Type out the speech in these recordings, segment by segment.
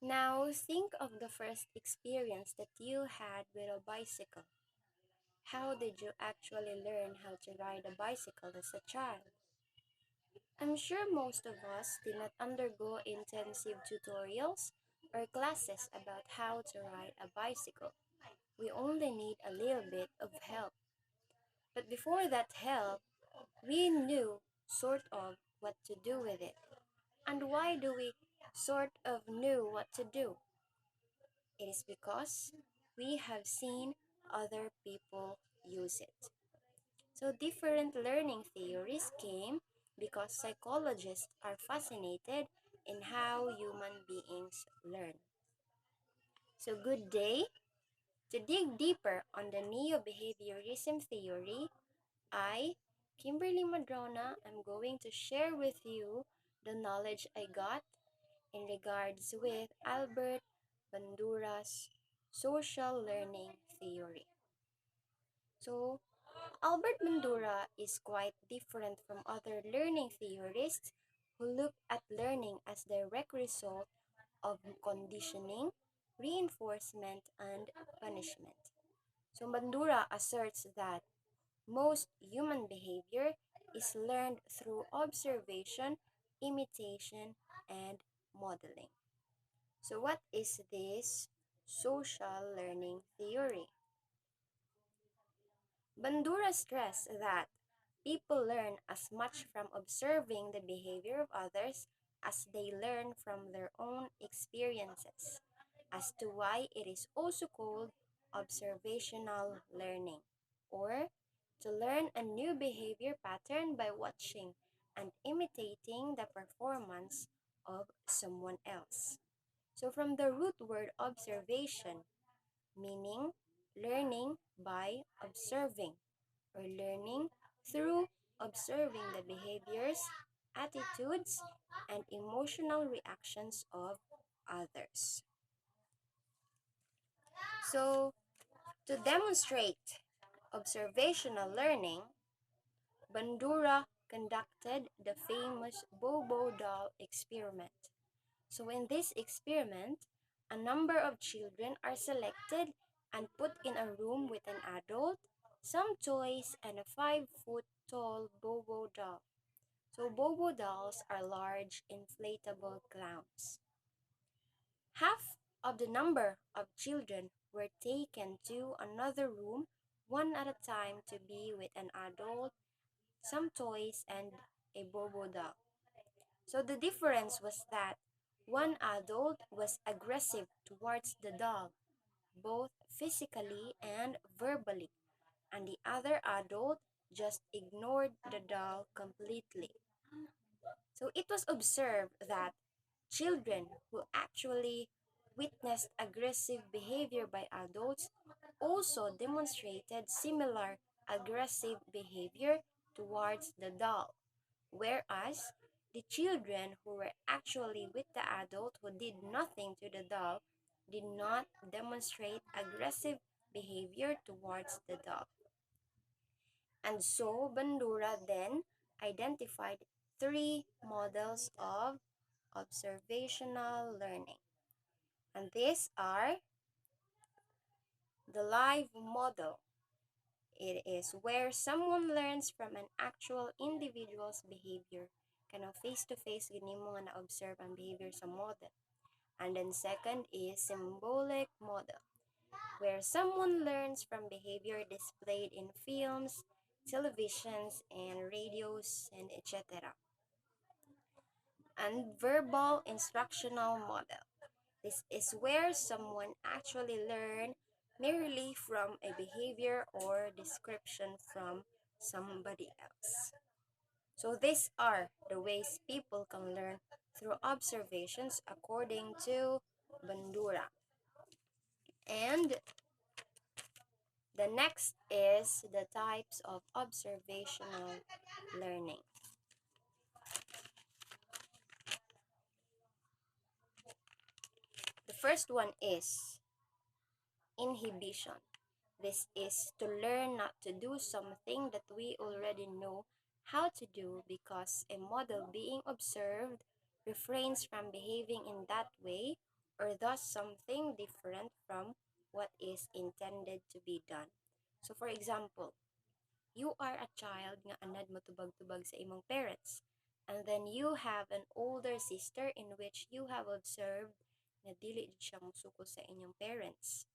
Now think of the first experience that you had with a bicycle. How did you actually learn how to ride a bicycle as a child? I'm sure most of us did not undergo intensive tutorials or classes about how to ride a bicycle. We only need a little bit of help. But before that help, we knew sort of what to do with it. And why do we sort of knew what to do? It is because we have seen other people use it. So different learning theories came because psychologists are fascinated in how human beings learn. So good day. To dig deeper on the neo-behaviorism theory, I, Kimberly Madrona, am going to share with you the knowledge I got in regards with Albert Bandura's social learning theory. So, Albert Bandura is quite different from other learning theorists who look at learning as direct result of conditioning, reinforcement, and punishment. So, Bandura asserts that most human behavior is learned through observation, imitation, and modeling. So, what is this social learning theory? Bandura stressed that people learn as much from observing the behavior of others as they learn from their own experiences, as to why it is also called observational learning, or to learn a new behavior pattern by watching and imitating the performance of someone else. So, from the root word observation, meaning learning by observing or learning through observing the behaviors, attitudes, and emotional reactions of others. So, to demonstrate observational learning, Bandura conducted the famous Bobo doll experiment. So in this experiment, a number of children are selected and put in a room with an adult, some toys, and a 5-foot tall Bobo doll. So Bobo dolls are large inflatable clowns. Half of the number of children were taken to another room one at a time to be with an adult, some toys, and a Bobo doll. So the difference was that one adult was aggressive towards the doll, both physically and verbally, and the other adult just ignored the doll completely. So it was observed that children who actually witnessed aggressive behavior by adults also demonstrated similar aggressive behavior towards the doll, whereas the children who were actually with the adult who did nothing to the doll did not demonstrate aggressive behavior towards the doll. And so Bandura then identified three models of observational learning. And these are the live model. It is where someone learns from an actual individual's behavior. Kind of face-to-face, gini mo nga na-observe ang behavior sa model. And then second is symbolic model, where someone learns from behavior displayed in films, televisions, and radios, and etc. And verbal instructional model. This is where someone actually learns merely from a behavior or description from somebody else. So these are the ways people can learn through observations according to Bandura. And the next is the types of observational learning. The first one is inhibition. This is to learn not to do something that we already know how to do because a model being observed refrains from behaving in that way or does something different from what is intended to be done. So for example, you are a child nga anad mo tubag-tubag sa imong parents. And then you have an older sister in which you have observed na dili siya musuko sa inyong parents.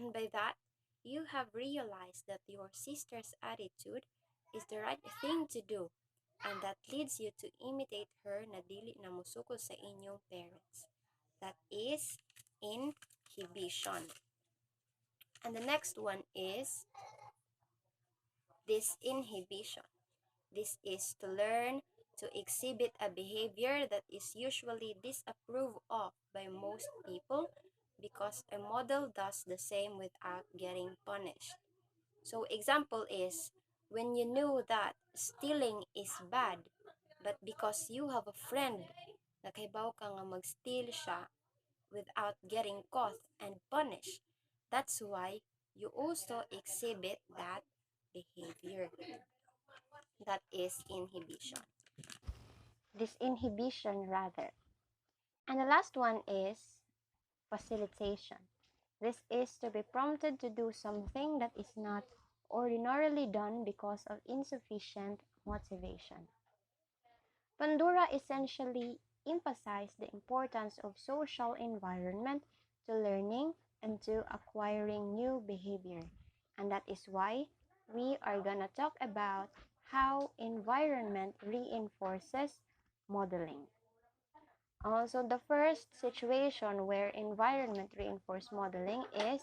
And by that, you have realized that your sister's attitude is the right thing to do, and that leads you to imitate her na dili na musuko sa inyong parents. That is inhibition. And the next one is disinhibition. This is to learn to exhibit a behavior that is usually disapproved of by most people because a model does the same without getting punished. So example is when you knew that stealing is bad, but because you have a friend na kaybaw ka nga mag-steal siya without getting caught and punished, that's why you also exhibit that behavior. That is inhibition. Disinhibition rather. And the last one is facilitation. This is to be prompted to do something that is not ordinarily done because of insufficient motivation. Bandura essentially emphasized the importance of social environment to learning and to acquiring new behavior. And that is why we are gonna talk about how environment reinforces modeling. Also, the first situation where environment reinforced modeling is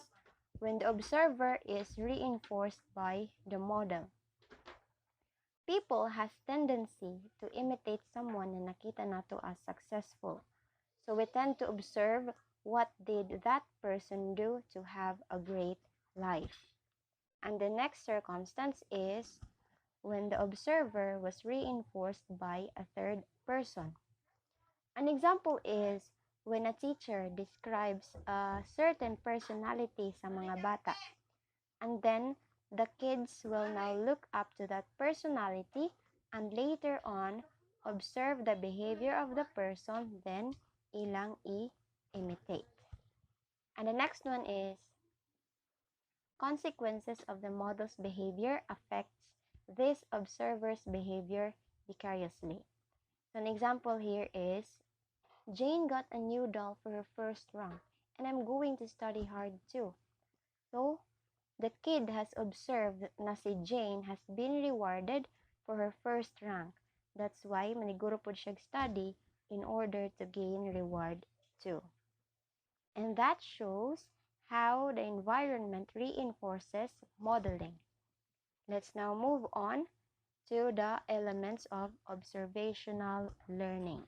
when the observer is reinforced by the model. People has tendency to imitate someone na nakita nato as successful. So we tend to observe what did that person do to have a great life. And the next circumstance is when the observer was reinforced by a third person. An example is when a teacher describes a certain personality sa mga bata, and then the kids will now look up to that personality and later on observe the behavior of the person, then ilang imitate. And the next one is consequences of the model's behavior affects this observer's behavior vicariously. So an example here is Jane got a new doll for her first rank, and I'm going to study hard too. So, the kid has observed na si Jane has been rewarded for her first rank. That's why maniguro po siya study in order to gain reward too. And that shows how the environment reinforces modeling. Let's now move on to the elements of observational learning.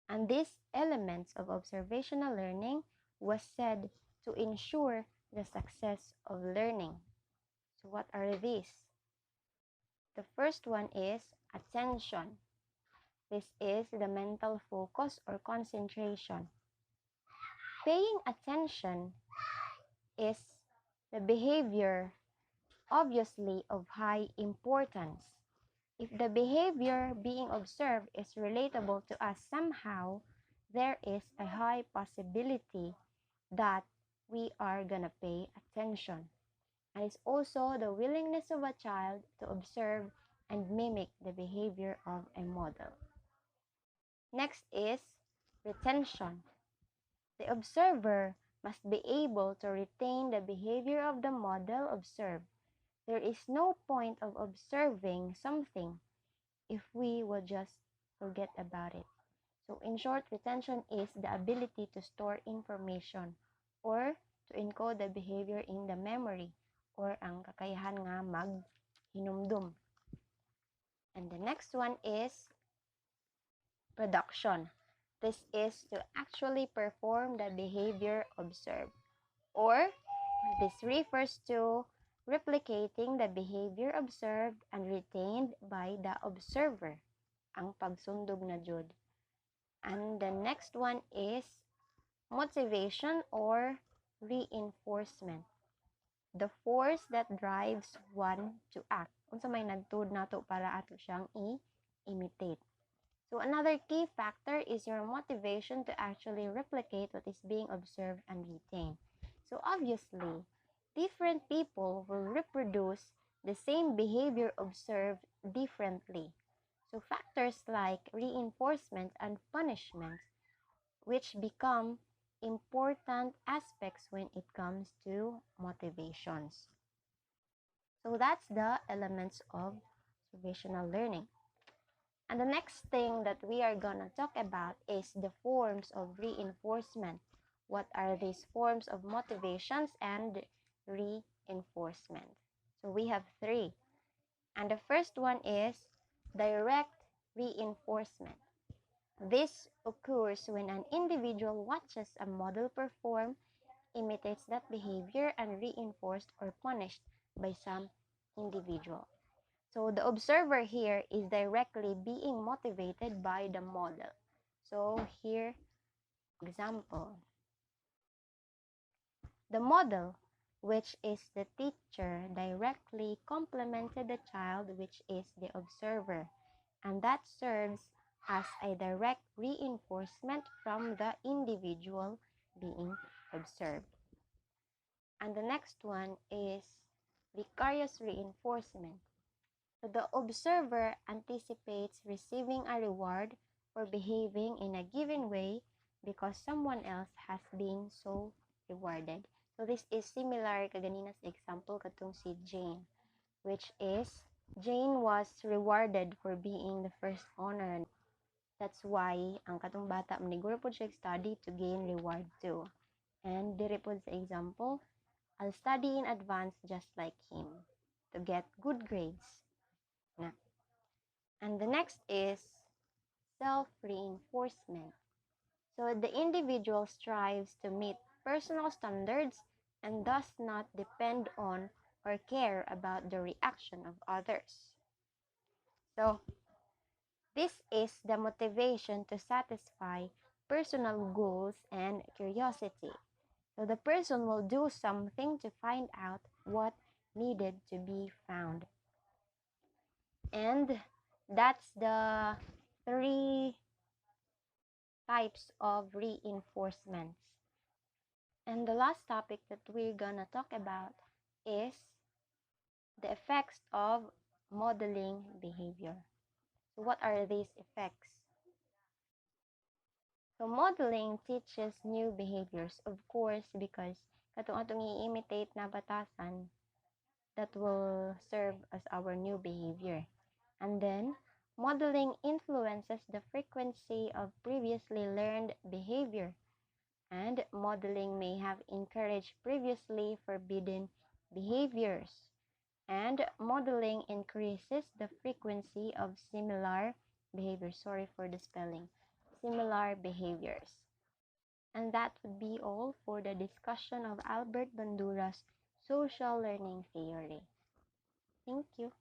And these elements of observational learning was said to ensure the success of learning. So what are these? The first one is attention. This is the mental focus or concentration. Paying attention is the behavior obviously of high importance. If the behavior being observed is relatable to us somehow, there is a high possibility that we are gonna pay attention. And it's also the willingness of a child to observe and mimic the behavior of a model. Next is retention. The observer must be able to retain the behavior of the model observed. There is no point of observing something if we will just forget about it. So in short, retention is the ability to store information or to encode the behavior in the memory or ang kakayahan nga maghinumdum. And the next one is production. This is to actually perform the behavior observed, or this refers to replicating the behavior observed and retained by the observer, ang pagsundog na jud. And the next one is motivation or reinforcement. The force that drives one to act. Unsa may nagtud nato para ato siyang i-imitate. So another key factor is your motivation to actually replicate what is being observed and retained. So obviously, different people will reproduce the same behavior observed differently. So factors like reinforcement and punishment, which become important aspects when it comes to motivations. So that's the elements of observational learning. And the next thing that we are going to talk about is the forms of reinforcement. What are these forms of motivations and reinforcement? So we have three. And the first one is direct reinforcement. This occurs when an individual watches a model perform, imitates that behavior, and reinforced or punished by some individual. So the observer here is directly being motivated by the model. So here, example. The model, which is the teacher, directly complemented the child, which is the observer, and that serves as a direct reinforcement from the individual being observed. And the next one is vicarious reinforcement. So the observer anticipates receiving a reward for behaving in a given way because someone else has been so rewarded. So this is similar kaganina's example katong si Jane, which is Jane was rewarded for being the first honor. That's why ang katong bata maniguro po siya study to gain reward too. And diri po sa example, I'll study in advance just like him to get good grades. Na. And the next is self-reinforcement. So the individual strives to meet personal standards and does not depend on or care about the reaction of others. So this is the motivation to satisfy personal goals and curiosity. So the person will do something to find out what needed to be found. And that's the three types of reinforcements. And the last topic that we're gonna talk about is the effects of modeling behavior. So what are these effects? So modeling teaches new behaviors, of course, because katong atong i-imitate na batasan that will serve as our new behavior. And then, modeling influences the frequency of previously learned behavior, and modeling may have encouraged previously forbidden behaviors. And modeling increases the frequency of similar behaviors. Sorry for the spelling. Similar behaviors. And that would be all for the discussion of Albert Bandura's social learning theory. Thank you.